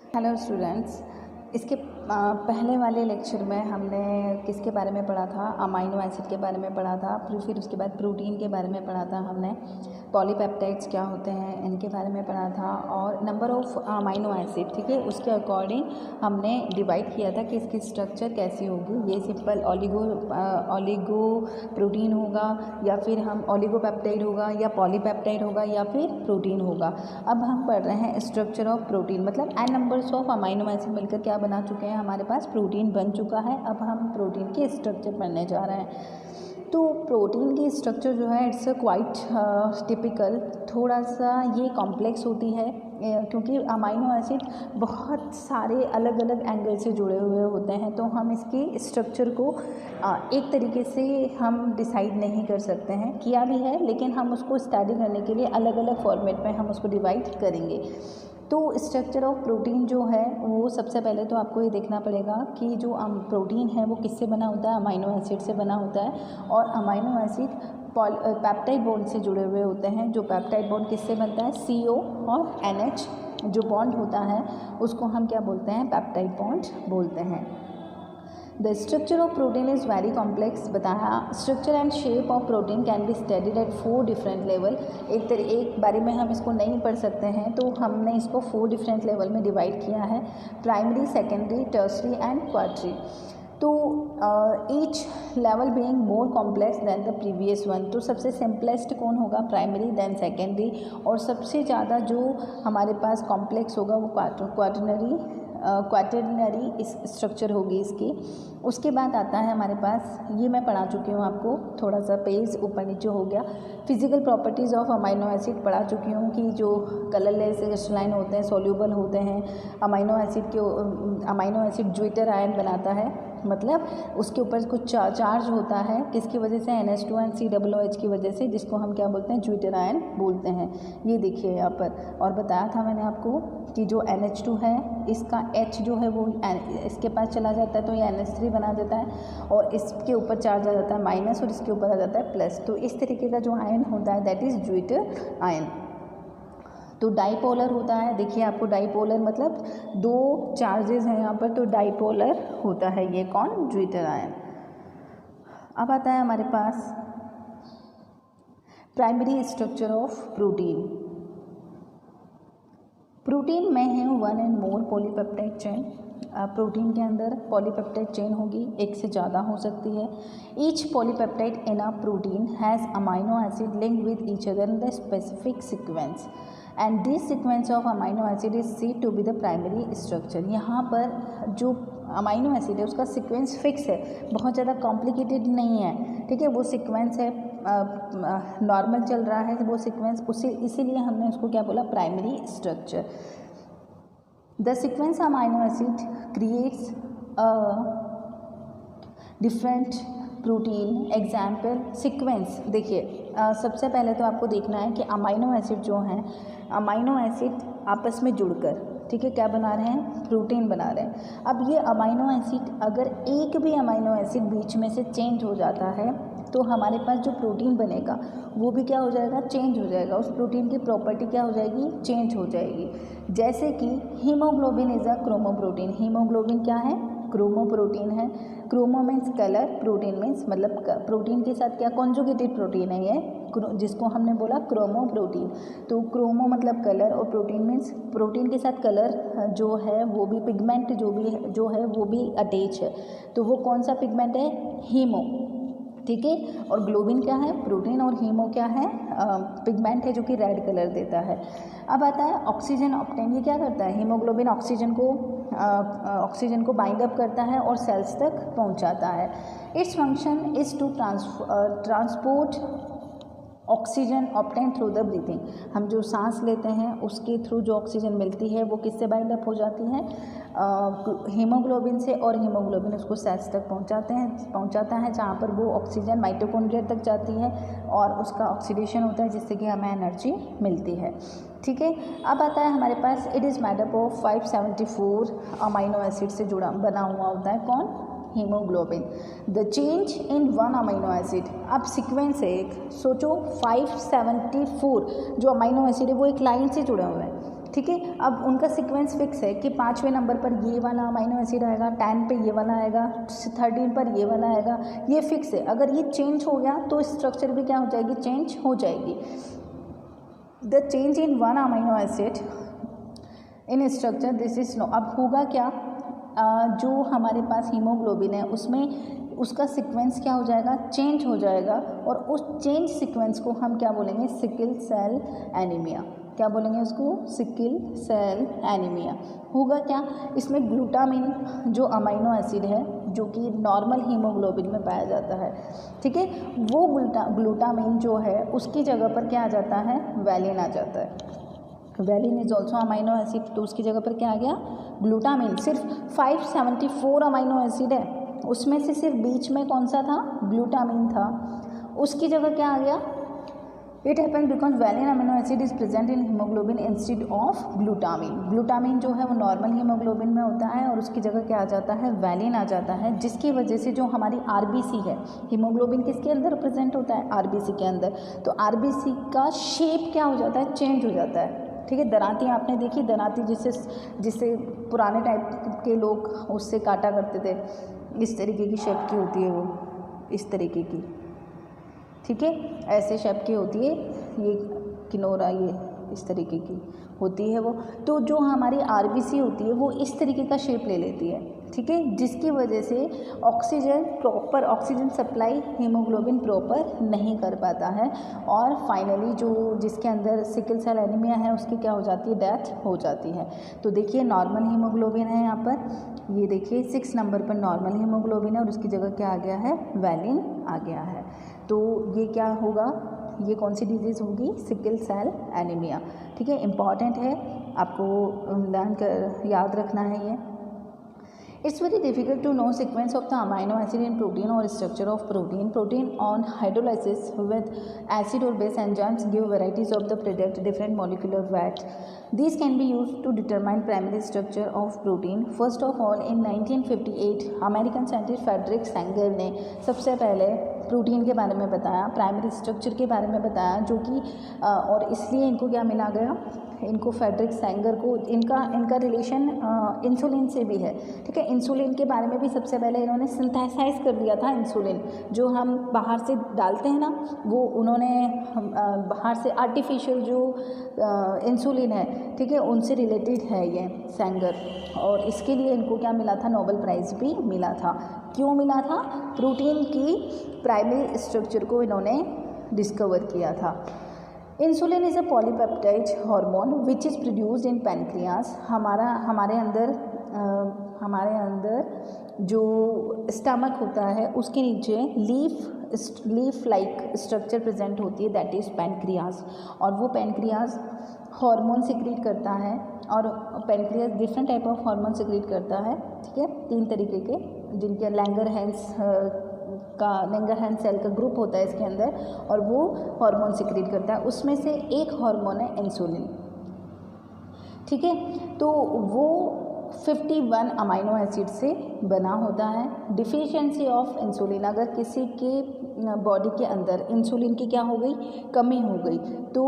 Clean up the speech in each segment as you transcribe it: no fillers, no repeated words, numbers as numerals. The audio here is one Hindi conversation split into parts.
Hello students. इसके पहले वाले लेक्चर में हमने किसके बारे में पढ़ा था? अमाइनो एसिड के बारे में पढ़ा था। फिर उसके बाद प्रोटीन के बारे में पढ़ा था हमने। पॉलीपेप्टाइड्स क्या होते हैं इनके बारे में पढ़ा था और नंबर ऑफ अमाइनो एसिड, ठीक है, उसके अकॉर्डिंग हमने डिवाइड किया था कि इसकी स्ट्रक्चर कैसी होगी। ये सिंपल ऑलिगो प्रोटीन होगा या फिर हम ऑलिगोपेप्टाइड होगा या पॉलीपेप्टाइड होगा या फिर प्रोटीन होगा। अब हम पढ़ रहे हैं स्ट्रक्चर ऑफ प्रोटीन, मतलब n numbers of amino acid मिलकर क्या बना चुके हैं, हमारे पास प्रोटीन बन चुका है। अब हम प्रोटीन के स्ट्रक्चर पढ़ने जा रहे हैं। तो प्रोटीन की स्ट्रक्चर जो है इट्स क्वाइट टिपिकल, थोड़ा सा ये कॉम्प्लेक्स होती है क्योंकि अमाइनो एसिड बहुत सारे अलग अलग एंगल से जुड़े हुए होते हैं। तो हम इसकी स्ट्रक्चर को एक तरीके से हम डिसाइड नहीं कर सकते हैं, किया भी है लेकिन हम उसको स्टडी करने के लिए अलग अलग फॉर्मेट में हम उसको डिवाइड करेंगे। तो स्ट्रक्चर ऑफ प्रोटीन जो है वो सबसे पहले तो आपको ये देखना पड़ेगा कि जो प्रोटीन है वो किससे बना होता है, अमाइनो एसिड से बना होता है। और अमाइनो एसिड पेप्टाइड बॉन्ड से जुड़े हुए होते हैं। जो पेप्टाइड बॉन्ड किससे बनता है, CO और NH जो बॉन्ड होता है उसको हम क्या बोलते हैं, पेप्टाइड बॉन्ड बोलते हैं। The structure of protein is very complex बताया। Structure and shape of protein can be studied at 4 different level. एक बारे में हम इसको नहीं पढ़ सकते हैं, तो हमने इसको 4 डिफरेंट लेवल में डिवाइड किया है, primary, secondary, tertiary and quaternary. तो each level being more complex than the previous one. तो सबसे सिंपलेस्ट कौन होगा, प्राइमरी, दैन सेकेंडरी, और सबसे ज़्यादा जो हमारे पास कॉम्प्लेक्स होगा वो क्वाटरनरी स्ट्रक्चर होगी इसकी। उसके बाद आता है हमारे पास, ये मैं पढ़ा चुकी हूँ आपको, थोड़ा सा पेज ऊपर नीचे हो गया। Physical properties of amino acid पढ़ा चुकी हूँ कि जो कलरलेस क्रिस्टलाइन होते हैं, सॉल्यूबल होते हैं। अमाइनो एसिड ज्विटर आयन बनाता है, मतलब उसके ऊपर कुछ चार्ज होता है, किसकी वजह से, NH2 एंड COOH की वजह से, जिसको हम क्या बोलते हैं, ज्विटर आयन बोलते हैं। ये देखिए यहाँ पर, और बताया था मैंने आपको कि जो NH2 है इसका H जो है वो इसके पास चला जाता है तो ये NH3 बना देता है, और इसके ऊपर चार्ज आ जाता है माइनस और इसके ऊपर आ जाता है प्लस। तो इस तरीके का जो आयन होता है दैट इज़ ज्विटर आयन। तो डाइपोलर होता है, देखिए आपको डाइपोलर मतलब 2 चार्जेस हैं यहाँ पर, तो डाइपोलर होता है ये कौन, ज्विटर आयन। अब आता है हमारे पास primary structure of protein. Protein में है 1 and more polypeptide chain. Protein के अंदर पॉलीपेप्टाइड चेन होगी, एक से ज़्यादा हो सकती है। Each polypeptide in a protein has amino acid linked with each other in the specific sequence and this sequence of amino acid is said to be the primary structure. यहाँ पर जो अमाइनो एसिड है उसका सीक्वेंस फिक्स है, बहुत ज़्यादा कॉम्प्लिकेटेड नहीं है, ठीक है, वो सीक्वेंस है, नॉर्मल चल रहा है वो सीक्वेंस, उसे इसीलिए हमने उसको क्या बोला, primary structure. The sequence amino acid creates a different protein example sequence. देखिए सबसे पहले तो आपको देखना है कि अमाइनो एसिड जो हैं, अमाइनो एसिड आपस में जुड़कर, ठीक है, क्या बना रहे हैं, प्रोटीन बना रहे हैं। अब ये अमाइनो एसिड, अगर एक भी अमाइनो एसिड बीच में से चेंज हो जाता है तो हमारे पास जो प्रोटीन बनेगा वो भी क्या हो जाएगा, चेंज हो जाएगा। उस प्रोटीन की प्रॉपर्टी क्या हो जाएगी, चेंज हो जाएगी। जैसे कि haemoglobin is a chromoprotein. Haemoglobin क्या है, क्रोमोप्रोटीन है। Chromo means colour, protein means मतलब प्रोटीन के साथ क्या कॉन्जुगेटेड प्रोटीन है ये, जिसको हमने बोला क्रोमोप्रोटीन। तो क्रोमो मतलब कलर और प्रोटीन मीन्स प्रोटीन के साथ कलर जो है वो भी पिगमेंट जो है वो भी अटैच है। तो वो कौन सा पिगमेंट है, हीमो, ठीक है। और ग्लोबिन क्या है, प्रोटीन, और हीमो क्या है, पिगमेंट है जो कि रेड कलर देता है। अब आता है ऑक्सीजन ऑब्टेन। ये क्या करता है, हीमोग्लोबिन ऑक्सीजन को बाइंड अप करता है और सेल्स तक पहुंचाता है। Its function is to transport oxygen obtain through the breathing. हम जो सांस लेते हैं उसके थ्रू जो ऑक्सीजन मिलती है वो किससे बाइंड अप हो जाती है, हीमोग्लोबिन से, और हीमोग्लोबिन उसको सेल्स तक पहुंचाता है जहाँ पर वो ऑक्सीजन माइटोकॉन्ड्रिया तक जाती है और उसका ऑक्सीडेशन होता है जिससे कि हमें एनर्जी मिलती है, ठीक है। अब आता है हमारे पास, it is made up of 574 amino acid से बना हुआ होता है कौन, haemoglobin. The change in 1 amino acid, अब सीक्वेंस है एक, सोचो 574 जो अमाइनो एसिड है वो एक लाइन से जुड़े हुए हैं। ठीक है। अब उनका सीक्वेंस फिक्स है कि 5वें नंबर पर ये वाला अमाइनो एसिड आएगा, 10 पे ये वाला आएगा, 13 पर ये वाला आएगा, ये फिक्स है। अगर ये चेंज हो गया तो स्ट्रक्चर भी क्या हो जाएगी, चेंज हो जाएगी। The change in one amino acid in structure this is no. अब होगा क्या, जो हमारे पास हीमोग्लोबिन है उसमें उसका सीक्वेंस क्या हो जाएगा, चेंज हो जाएगा, और उस चेंज सीक्वेंस को हम क्या बोलेंगे, सिकल सेल एनीमिया। क्या बोलेंगे उसको, सिकल सेल एनीमिया। होगा क्या, इसमें ग्लूटामिन जो अमाइनो एसिड है जो कि नॉर्मल हीमोग्लोबिन में पाया जाता है, ठीक है, वो ग्लूटामिन जो है उसकी जगह पर क्या आ जाता है, वैलिन आ जाता है। Valine is also amino acid, तो उसकी जगह पर क्या आ गया, ग्लूटामिन। सिर्फ 574 अमाइनो एसिड है, उसमें से सिर्फ बीच में कौन सा था, ग्लूटामिन था, उसकी जगह क्या आ गया, it happen because valine amino acid is present in haemoglobin instead of glutamine. Glutamine जो है वो नॉर्मल हीमोग्लोबिन में होता है और उसकी जगह क्या आ जाता है, वैलिन आ जाता है, जिसकी वजह से जो हमारी आरबीसी है, हीमोग्लोबिन किसके अंदर प्रेजेंट होता है, आरबीसी के अंदर, तो आरबीसी का शेप क्या हो जाता है, चेंज हो जाता है, ठीक है। दराती आपने देखी, दराती जिससे पुराने टाइप के लोग उससे काटा करते थे, इस तरीके की शेप की होती है वो, इस तरीके की, ठीक है, ऐसे शेप की होती है, ये किनोरा ये इस तरीके की होती है वो। तो जो हमारी आरबीसी होती है वो इस तरीके का शेप ले लेती है, ठीक है, जिसकी वजह से oxygen proper oxygen supply haemoglobin proper नहीं कर पाता है, और फाइनली जो जिसके अंदर सिकल सेल एनीमिया है उसकी क्या हो जाती है, डेथ हो जाती है। तो देखिए नॉर्मल हीमोग्लोबिन है यहाँ पर, ये देखिए 6 नंबर पर नॉर्मल हीमोग्लोबिन है और उसकी जगह क्या आ गया है, वैलिन आ गया है। तो ये क्या होगा, ये कौन सी डिजीज़ होगी, सिकल सेल एनीमिया, ठीक है, इम्पॉर्टेंट है, आपको लर्न कर याद रखना है ये। It's very difficult to know sequence of the amino acid in protein or structure of protein. Protein on hydrolysis with acid or base enzymes give varieties of the product different molecular weight. These can be used to determine primary structure of protein. First of all, in 1958, American scientist Frederick Sanger ने सबसे पहले प्रोटीन के बारे में बताया, प्राइमरी स्ट्रक्चर के बारे में बताया, जो कि और इसलिए इनको क्या मिला गया, इनको फेडरिक सैंगर को, इनका रिलेशन इंसुलिन से भी है, ठीक है। इंसुलिन के बारे में भी सबसे पहले इन्होंने सिंथेसाइज कर दिया था, इंसुलिन जो हम बाहर से डालते हैं ना, वो उन्होंने बाहर से आर्टिफिशियल जो इंसुलिन है, ठीक है, उनसे रिलेटेड है ये सैंगर, और इसके लिए इनको क्या मिला था, नोबेल प्राइज़ भी मिला था। क्यों मिला था, प्रोटीन की प्राइमरी स्ट्रक्चर को इन्होंने डिस्कवर किया था। Insulin is a polypeptide hormone which is produced in pancreas. हमारे अंदर जो स्टमक होता है उसके नीचे लीफ लाइक स्ट्रक्चर प्रेजेंट होती है, दैट इज़ पैनक्रियास, और वो पैनक्रियास हार्मोन सिक्रीट करता है, और pancreas different type of hormone secrete करता है, ठीक है, 3 तरीके के, जिनके लैंगरहैंस सेल का ग्रुप होता है इसके अंदर, और वो हार्मोन सिक्रीट करता है, उसमें से एक हार्मोन है इंसुलिन, ठीक है। तो वो 51 अमाइनो एसिड से बना होता है। डिफिशिएंसी ऑफ इंसुलिन, अगर किसी के बॉडी के अंदर इंसुलिन की क्या हो गई, कमी हो गई, तो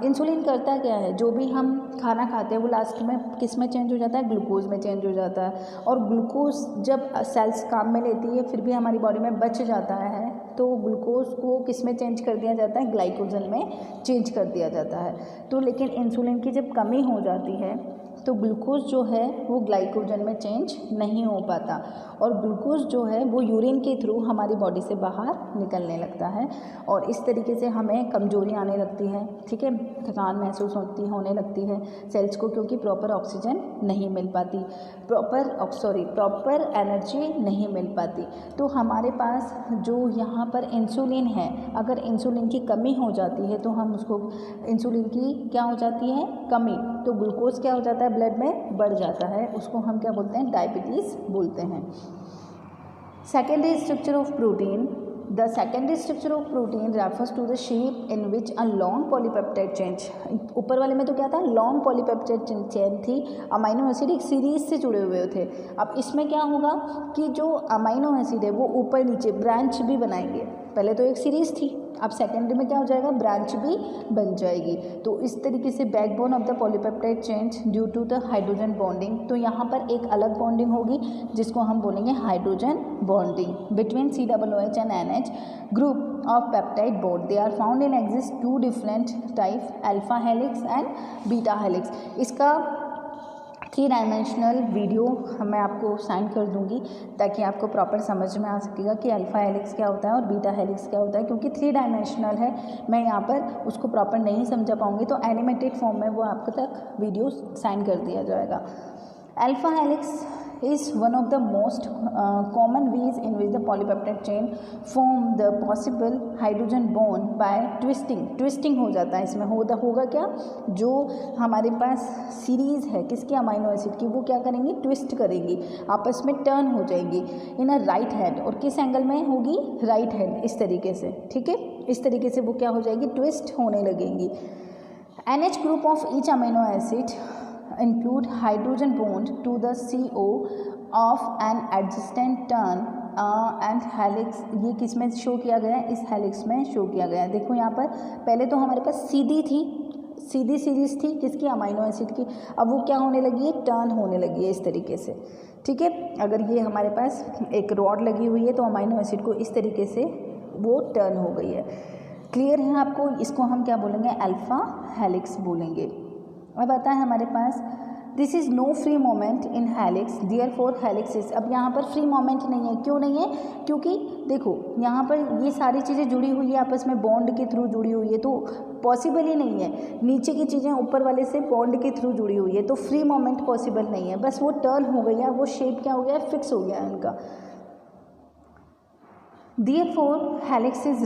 इंसुलिन करता क्या है, जो भी हम खाना खाते हैं वो लास्ट में किस में चेंज हो जाता है, ग्लूकोज में चेंज हो जाता है, और ग्लूकोज जब सेल्स काम में लेती है फिर भी हमारी बॉडी में बच जाता है, तो ग्लूकोज को किस में चेंज कर दिया जाता है, ग्लाइकोजन में चेंज कर दिया जाता है। तो लेकिन इंसुलिन की जब कमी हो जाती है तो ग्लूकोज जो है वो ग्लाइकोजन में चेंज नहीं हो पाता, और ग्लूकोज जो है वो यूरिन के थ्रू हमारी बॉडी से बाहर निकलने लगता है, और इस तरीके से हमें कमजोरी आने लगती है, ठीक है, थकान महसूस होने लगती है सेल्स को, क्योंकि प्रॉपर ऑक्सीजन नहीं मिल पाती, प्रॉपर एनर्जी नहीं मिल पाती। तो हमारे पास जो यहाँ पर इंसुलिन है, अगर इंसुलिन की कमी हो जाती है तो हम उसको, इंसुलिन की क्या हो जाती है, कमी, तो ग्लूकोज क्या हो जाता है, ब्लड में बढ़ जाता है, उसको हम क्या बोलते हैं, डायबिटीज़ बोलते हैं। Secondary structure of protein, the secondary structure of protein refers to the shape in which a long polypeptide chain, ऊपर वाले में तो क्या था, लॉन्ग पॉलीपेप्टाइड चेन थी, अमाइनो एसिड एक सीरीज से जुड़े हुए थे। अब इसमें क्या होगा कि जो अमाइनो एसिड है वो ऊपर नीचे ब्रांच भी बनाएंगे, पहले तो एक सीरीज़ थी, अब सेकेंडरी में क्या हो जाएगा, ब्रांच भी बन जाएगी। तो इस तरीके से backbone of the polypeptide chains due to the hydrogen bonding, तो यहाँ पर एक अलग बॉन्डिंग होगी जिसको हम बोलेंगे hydrogen bonding between COOH and NH group of peptide bond. They are found in exist 2 different type, alpha helix and beta helix. इसका 3 डायमेंशनल वीडियो मैं आपको सेंड कर दूंगी ताकि आपको प्रॉपर समझ में आ सकेगा कि अल्फ़ा हेलिक्स क्या होता है और बीटा हेलिक्स क्या होता है, क्योंकि 3 डायमेंशनल है, मैं यहाँ पर उसको प्रॉपर नहीं समझा पाऊँगी, तो एनिमेटेड फॉर्म में वो आपको तक वीडियो सेंड कर दिया जाएगा। Alpha helix is one of the most common ways in which the polypeptide chain form the possible hydrogen bond by twisting हो जाता है इसमें। होगा क्या, जो हमारे पास सीरीज़ है किसकी, अमाइनो एसिड की, वो क्या करेंगी, ट्विस्ट करेंगी, आपस में टर्न हो जाएंगी इन अ राइट हैंड, और किस एंगल में होगी, राइट हैंड, इस तरीके से, ठीक है, इस तरीके से वो क्या हो जाएगी, ट्विस्ट होने लगेंगी। NH group of each amino acid include hydrogen bond to the CO of an adjacent turn and helix। ये किस में शो किया गया है, इस हेलिक्स में शो किया गया है। देखो यहाँ पर पहले तो हमारे पास सीधी सीरीज थी किसकी, अमाइनो एसिड की, अब वो क्या होने लगी है, टर्न होने लगी है इस तरीके से, ठीक है। अगर ये हमारे पास एक रॉड लगी हुई है तो अमाइनो एसिड को इस तरीके से वो टर्न हो गई है। क्लियर है आपको, इसको हम क्या बोलेंगे, अल्फ़ा हेलिक्स बोलेंगे। अब आता है हमारे पास this is no free moment in helix therefore helix is. अब यहाँ पर फ्री मोमेंट नहीं है, क्यों नहीं है, क्योंकि देखो यहाँ पर ये सारी चीज़ें जुड़ी हुई है आपस में, बॉन्ड के थ्रू जुड़ी हुई है, तो पॉसिबल ही नहीं है, नीचे की चीज़ें ऊपर वाले से बॉन्ड के थ्रू जुड़ी हुई है, तो फ्री मोमेंट पॉसिबल नहीं है, बस वो टर्न हो गया, वो शेप क्या हो गया, फिक्स हो गया है उनका। Therefore हेलिक्स इज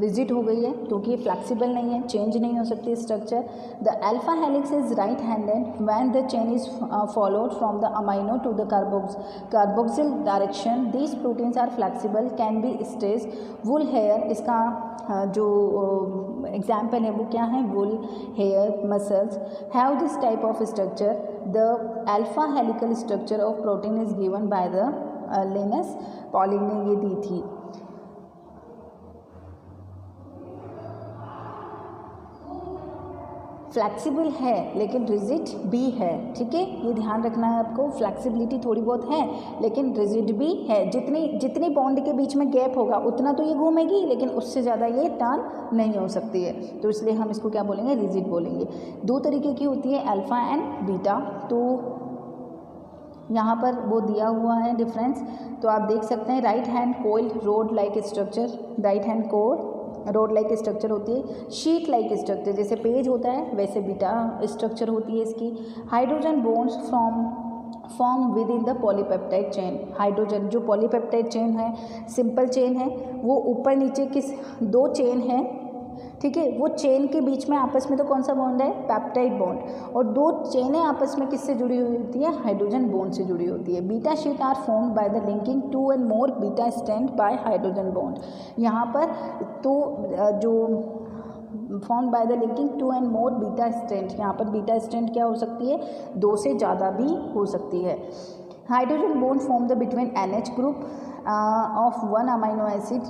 रिजिड हो गई है क्योंकि ये फ्लैक्सीबल नहीं है, चेंज नहीं हो सकती structure. The alpha helix is right handed when the chain is followed from the amino to the carboxyl direction. These proteins are flexible, can be stretch. Wool hair, इसका जो एग्जाम्पल है वो क्या है, wool hair muscles have this type of structure. The alpha helical structure of protein is given by the Linus Pauling ने ये दी थी। फ्लैक्सिबल है लेकिन रिजिड भी है, ठीक है, ये ध्यान रखना है आपको। फ्लैक्सिबिलिटी थोड़ी बहुत है लेकिन रिजिड भी है। जितनी बॉन्ड के बीच में गैप होगा उतना तो ये घूमेगी, लेकिन उससे ज़्यादा ये टर्न नहीं हो सकती है, तो इसलिए हम इसको क्या बोलेंगे, रिजिड बोलेंगे। 2 तरीके की होती है, अल्फ़ा एंड बीटा। तो यहाँ पर वो दिया हुआ है डिफरेंस, तो आप देख सकते हैं right hand coil rod like structure, right hand core rod like structure होती है। शीट लाइक स्ट्रक्चर, जैसे पेज होता है वैसे बीटा स्ट्रक्चर होती है इसकी। Hydrogen bonds form within the polypeptide chain. Hydrogen जो पॉलीपेप्टाइड चेन है, सिंपल चेन है, वो ऊपर नीचे किस 2 चेन है, ठीक है, वो चेन के बीच में आपस में तो कौन सा बॉन्ड है, पेप्टाइड बॉन्ड, और 2 चेनें आपस में किससे जुड़ी हुई होती है, हाइड्रोजन बॉन्ड से जुड़ी होती है। Beta sheet are formed by the linking 2 and more beta strand by hydrogen bond. यहाँ पर तो जो formed by the linking 2 and more beta strand, यहाँ पर बीटा स्ट्रैंड क्या हो सकती है, 2 से ज़्यादा भी हो सकती है। Hydrogen bond form the between NH group of one amino acid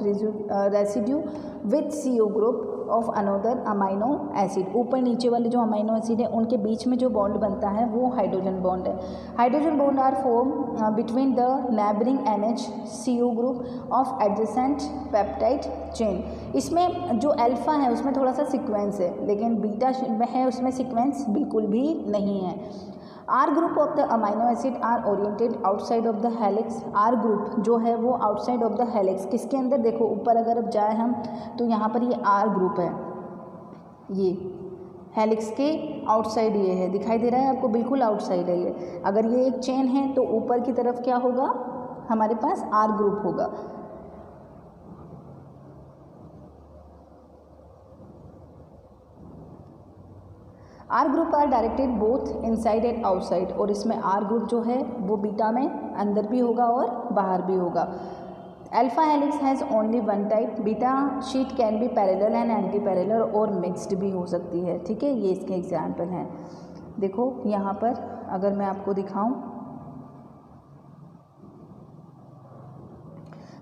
residue with CO group of another amino acid। ऊपर नीचे वाले जो अमाइनो एसिड है उनके बीच में जो बॉन्ड बनता है वो हाइड्रोजन बॉन्ड है। Hydrogen bond are form between the neighbouring NH CO group of adjacent peptide chain. इसमें जो अल्फा है उसमें थोड़ा सा सीक्वेंस है, लेकिन बीटा है उसमें सीक्वेंस बिल्कुल भी नहीं है। R group of the amino acid are oriented outside of the helix. R group जो है वो आउटसाइड ऑफ द हेलिक्स, किसके अंदर, देखो ऊपर अगर अब जाए हम तो यहाँ पर ये आर ग्रुप है, ये हेलिक्स के आउटसाइड ये है, दिखाई दे रहा है आपको, बिल्कुल आउटसाइड है ये। अगर ये एक चेन है तो ऊपर की तरफ क्या होगा, हमारे पास आर ग्रुप होगा। R group are directed both inside and outside, और इसमें आर ग्रुप जो है वो बीटा में अंदर भी होगा और बाहर भी होगा। Alpha helix has only 1 type. Beta sheet can be parallel and anti parallel और मिक्स्ड भी हो सकती है, ठीक है, ये इसके एग्जाम्पल हैं। देखो यहाँ पर अगर मैं आपको दिखाऊं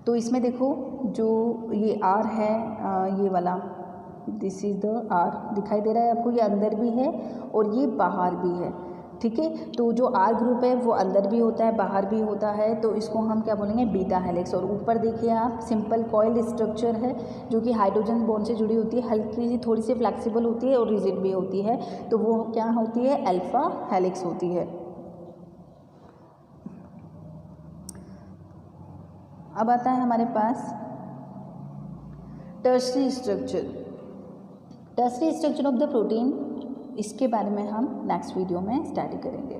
तो इसमें देखो जो ये आर है, ये वाला, दिस इज़ द आर, दिखाई दे रहा है आपको, ये अंदर भी है और ये बाहर भी है, ठीक है। तो जो आर ग्रुप है वो अंदर भी होता है बाहर भी होता है, तो इसको हम क्या बोलेंगे, बीटा हेलिक्स। और ऊपर देखिए आप, सिंपल कॉइल स्ट्रक्चर है जो कि हाइड्रोजन बॉन्ड से जुड़ी होती है, हल्की सी थोड़ी सी फ्लेक्सिबल होती है और रिजिड भी होती है, तो वो क्या होती है, अल्फा हेलिक्स होती है। अब आता है हमारे पास tertiary structure. Tertiary structure of the protein, इसके बारे में हम नेक्स्ट वीडियो में स्टडी करेंगे।